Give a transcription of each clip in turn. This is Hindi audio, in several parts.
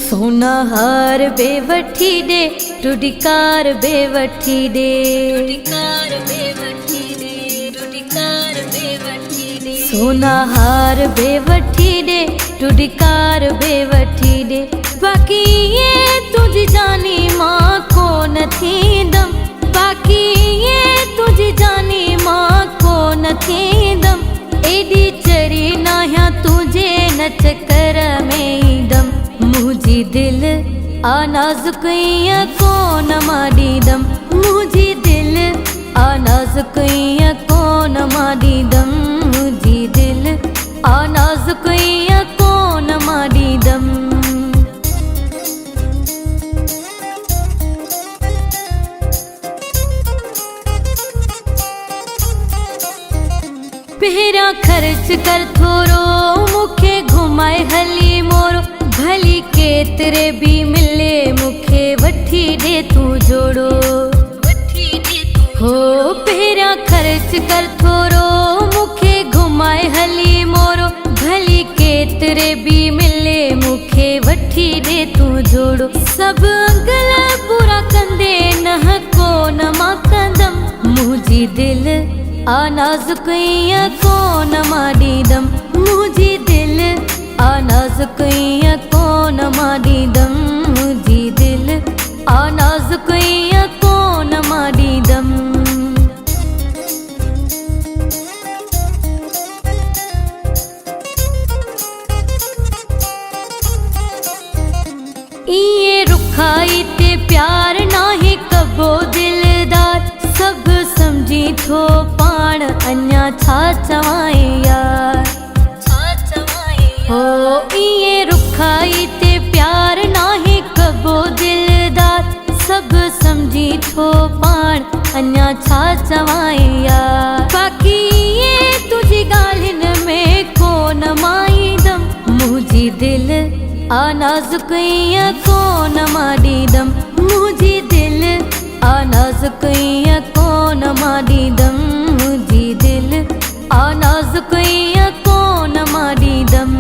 सोना हार बेवठी दे टुडिकार बेवठी दे सोना हार बेवठी दे टुडिकार बेवठी दे बाकी ये तुझी जानी मां को नथी दम बाकी ये तुझी जानी मां को नथी दम एडी चरी नाया तुझे न चक्कर में दम मुझी दिल आ नाजुक कोन माडी दम मुझी दिल आ नाजुक कोन माडी दम मुझी दिल आ नाजुक कोन माडी दम पेरा खर्च कर थोरो मुखे घुमाए हली मोरो भली केतरे भी मिले मुखे वठी दे तू जोड़ो हो पेरा खर्च कर थोरो मुखे घुमाए हली मोरो भली केतरे भी मिले मुखे वठी दे तू जोड़ो सब अंगल पूरा कंदे न को न मां कंदम मुझी दिल आ नाजुक कोन माडी दम मुझी दिल आ नाजुक कोन माडी दम मुझी दिल आ नाजुक कोन माडी दम ये रुखाई ते प्यार नाही कबो दिलदार सब समझी थो पाण अन्या छा चवाए यार हो ये रुखाई ते प्यार नाही कबो दिलदार सब समझी थो पाण अन्या छा चवाए यार बाकी ये तुझी गालिन में कोन माई दम मुझी दिल आ नाजुक कोन माडी दम मुझी दिल आ नाजुक कोन माडी दम मुझी दिल आ नाजुक कोन माडी दम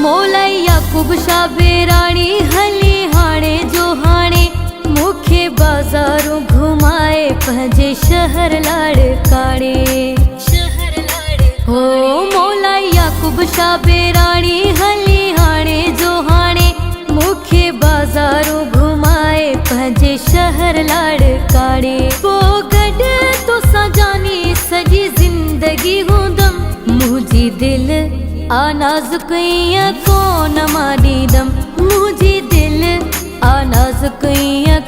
मौला याकूब शाह बेराणी हली हाणे जो हाणे मुखे बाजारों घुमाए पंहिंजे शहर लाड़काणे हो मौला याकूब शाह बेराणी हली हाणे जो हाणे मुखे बाजारों घुमाए पंहिंजे शहर लाड़काणे पो गड तो सजानी सजी जिंदगी हूंदम मुझी दिल आ नाजुक कोन माडी दम मुझी दिल आ नाजुक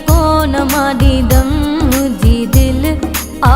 कोन माडी दम मुझी दिल आ